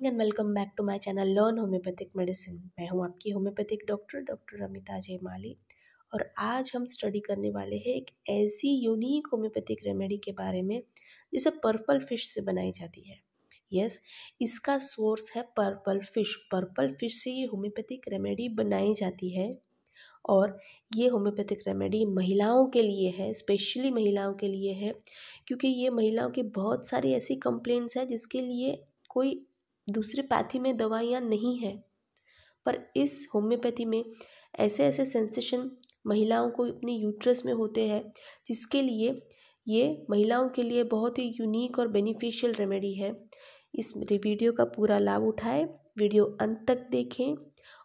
And welcome back to my channel learn homeopathic medicine. मैं हूं आपकी होम्योपैथिक डॉक्टर अमिता जयमाली और आज हम स्टडी करने वाले हैं एक ऐसी यूनिक होम्योपैथिक रेमेडी के बारे में जिसे पर्पल फिश से बनाई जाती है। यस, इसका सोर्स है पर्पल फिश से ये होम्योपैथिक रेमेडी बनाई जाती है और ये होम्योपैथिक रेमेडी महिलाओं के लिए है, स्पेशली महिलाओं के लिए है, क्योंकि ये महिलाओं की बहुत सारी ऐसी कंप्लेंट्स हैं जिसके लिए कोई दूसरी पैथी में दवाइयाँ नहीं है। पर इस होम्योपैथी में ऐसे ऐसे सेंसेशन महिलाओं को अपनी यूट्रस में होते हैं जिसके लिए ये महिलाओं के लिए बहुत ही यूनिक और बेनिफिशियल रेमेडी है। इस वीडियो का पूरा लाभ उठाएं, वीडियो अंत तक देखें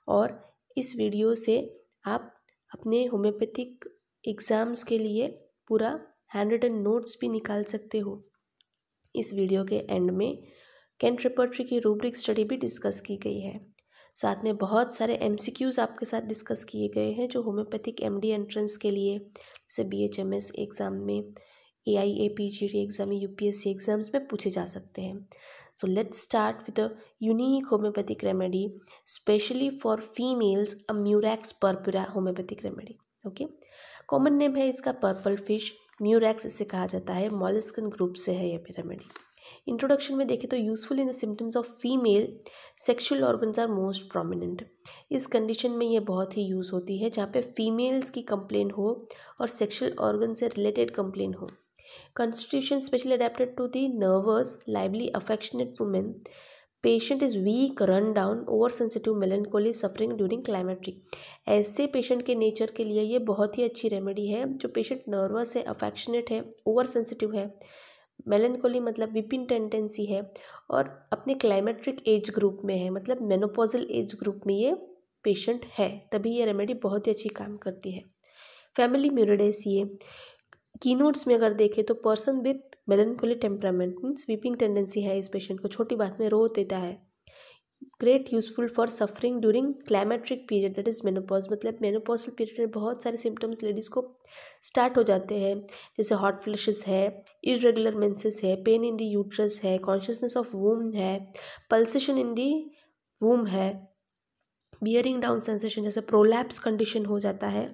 और इस वीडियो से आप अपने होम्योपैथिक एग्ज़ाम्स के लिए पूरा हैंड रिटन नोट्स भी निकाल सकते हो। इस वीडियो के एंड में कैंट रेपर्टरी की रूब्रिक स्टडी भी डिस्कस की गई है। साथ में बहुत सारे MCQs आपके साथ डिस्कस किए गए हैं जो होम्योपैथिक MD एंट्रेंस के लिए, जैसे BHMS एग्ज़ाम में, AIA-PGD एग्ज़ाम में, UPSC एग्ज़ाम्स में पूछे जा सकते हैं। So let's start with a unique homoeopathic remedy specially for females, a murex पर्पुरा homoeopathic remedy. Okay, common name है इसका पर्पल फिश, म्यूरैक्स इसे कहा जाता है, मॉलस्कन ग्रुप से है ये रेमेडी। इंट्रोडक्शन में देखें तो useful in the symptoms of female sexual organs are most prominent. इस कंडीशन में ये बहुत ही यूज़ होती है जहाँ पे फीमेल्स की कंप्लेन हो और सेक्शुअल ऑर्गन से रिलेटेड कंप्लेन हो। Constitution specially adapted to the nervous lively affectionate women. Patient is weak, run down, over sensitive, melancholy, suffering during climactery. ऐसे पेशेंट के नेचर के लिए ये बहुत ही अच्छी रेमेडी है जो पेशेंट नर्वस है, अफेक्शनेट है, ओवर सेंसिटिव है, मेलनकोली मतलब वीपिंग टेंडेंसी है और अपने क्लाइमेट्रिक एज ग्रुप में है, मतलब मेनोपॉजल एज ग्रुप में ये पेशेंट है, तभी ये रेमेडी बहुत ही अच्छी काम करती है। फैमिली म्यूरिडेसिए कीनोट्स में अगर देखें तो person with melancholy temperament means weeping tendency है, इस पेशेंट को छोटी बात में रो देता है। Great useful for suffering during climacteric period, that is menopause, मतलब मेनोपॉजल पीरियड में बहुत सारे सिम्टम्स लेडीज़ को स्टार्ट हो जाते हैं, जैसे हॉट फ्लशेस है, इरेगुलर मेंसेस है, पेन इन दी यूट्रस है, कॉन्शियसनेस ऑफ वूम है, पल्सेशन इन दी वूम है, बियरिंग डाउन सेंसेशन, जैसे प्रोलैप्स कंडीशन हो जाता है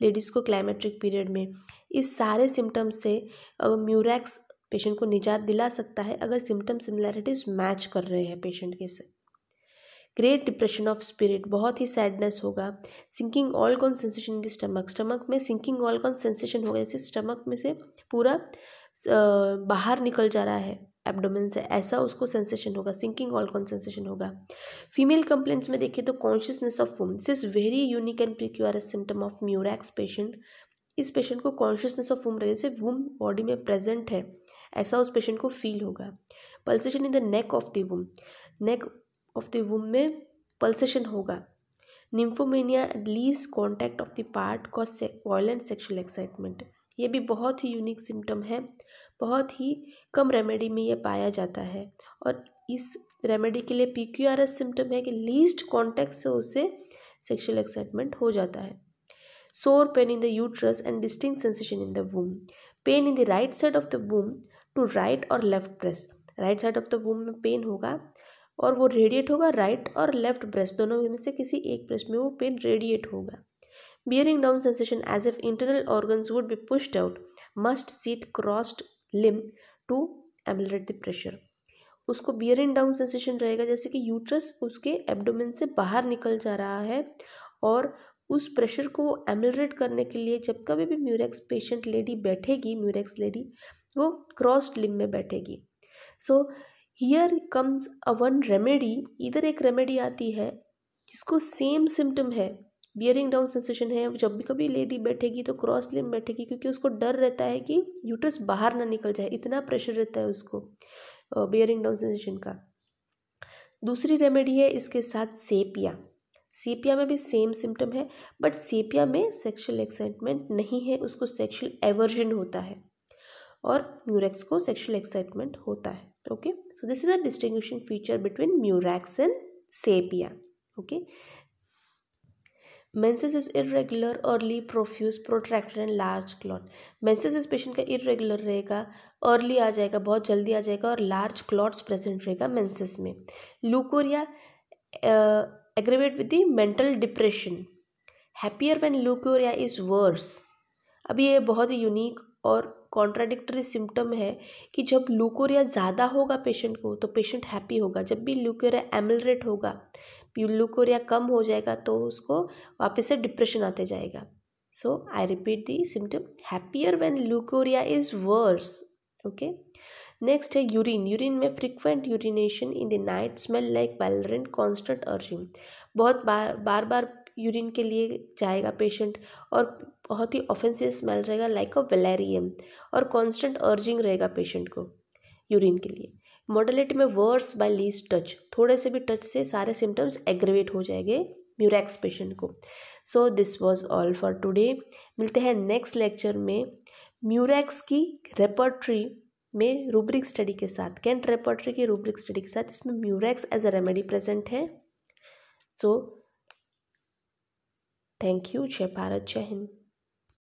लेडीज़ को क्लाइमेट्रिक पीरियड में। इस सारे सिम्टम्स से म्यूरैक्स पेशेंट को निजात दिला सकता है अगर सिम्टम सिमिलैरिटीज़ मैच कर रहे हैं पेशेंट के से। ग्रेट डिप्रेशन ऑफ स्पिरिट, बहुत ही सैडनेस होगा। Sinking all gone sensation in the stomach, stomach में सिंकिंग ऑलगॉन सेंसेशन होगा, जैसे स्टमक में से पूरा बाहर निकल जा रहा है एब्डोमेन से, ऐसा उसको सेंसेशन होगा, सिंकिंग ऑलगॉन सेंसेशन होगा। फीमेल कंप्लेंट्स में देखें तो consciousness of womb, this is very unique and precarious symptom of murex patient. इस पेशेंट को कॉन्शियसनेस ऑफ वूम रहे, जैसे वूम बॉडी में प्रेजेंट है ऐसा उस पेशेंट को फील होगा। Pulsation in the neck of the वूम, neck of the womb में पल्सेशन होगा। Nymphomania, least contact of the part cause violent sexual excitement, ये भी बहुत ही यूनिक सिम्टम है, बहुत ही कम रेमेडी में ये पाया जाता है और इस रेमेडी के लिए PQRS सिम्टम है कि लीस्ट कॉन्टैक्ट से उससे सेक्शुअल एक्साइटमेंट हो जाता है। Sore pain in the uterus and distinct sensation in the womb, pain in the right side of the womb to right और left breast, right side of the womb में pain होगा और वो radiate होगा right और left breast, दोनों में से किसी एक ब्रेस्ट में वो पेन रेडिएट होगा। Bearing down sensation as if internal organs would be pushed out, must sit crossed limb to ameliorate the pressure, उसको बियरिंग डाउन सेंसेशन रहेगा जैसे कि यूट्रस उसके एब्डोमेन से बाहर निकल जा रहा है और उस प्रेशर को वो एमलरेट करने के लिए जब कभी भी म्यूरैक्स पेशेंट लेडी बैठेगी, म्यूरैक्स लेडी वो क्रॉस्ड लिम में बैठेगी। So here comes a one remedy, इधर एक रेमेडी आती है जिसको सेम सिम्टम है, बियरिंग डाउन सेंसेशन है, जब भी कभी लेडी बैठेगी तो क्रॉस लिम बैठेगी क्योंकि उसको डर रहता है कि यूट्रस बाहर ना निकल जाए, इतना प्रेशर रहता है उसको बियरिंग डाउन सेंसेशन का। दूसरी रेमेडी है इसके साथ सेपिया, सेपिया में भी सेम सिम्टम है बट सेपिया में सेक्शुअल एक्साइटमेंट नहीं है, उसको सेक्शुअल एवर्जन होता है और म्यूरैक्स को सेक्शुअल एक्साइटमेंट होता है। Okay, so this is a distinguishing feature between murex and sepia. Okay, menses is irregular, early, profuse, protracted and large clot. Menses इस पेशेंट का इरेगुलर रहेगा, अर्ली आ जाएगा, बहुत जल्दी आ जाएगा, और लार्ज क्लॉट्स प्रेजेंट रहेगा मेंसेस में। Leucorrhoea aggravate with the mental depression. Happier when leucorrhoea is worse. अभी ये बहुत ही यूनिक और कॉन्ट्राडिक्टरी सिम्टम है कि जब ल्यूकोरिया ज़्यादा होगा पेशेंट को तो पेशेंट हैप्पी होगा, जब भी ल्यूकोरिया एमलरेट होगा, ल्यूकोरिया कम हो जाएगा तो उसको वापस से डिप्रेशन आते जाएगा। So I repeat the symptom, happier when leucorrhoea is worse. Okay, next है यूरिन। यूरिन में frequent urination in the night, smell like valerian, constant urging. बहुत बार बार यूरिन के लिए जाएगा पेशेंट और बहुत ही ऑफेंसिव स्मेल रहेगा लाइक अ वेलेरियम, और कॉन्स्टेंट अर्जिंग रहेगा पेशेंट को यूरिन के लिए। मोडलिटी में वर्स बाय लीस्ट टच, थोड़े से भी टच से सारे सिम्टम्स एग्रेवेट हो जाएंगे म्यूरैक्स पेशेंट को। So this was all for today. मिलते हैं नेक्स्ट लेक्चर में म्यूरैक्स की रेपर्टरी में रूब्रिक स्टडी के साथ, कैंट रेपर्टरी की रूब्रिक स्टडी के साथ। इसमें म्यूरैक्स एज अ रेमेडी प्रेजेंट है। So thank you. जय भारत, जय हिंद।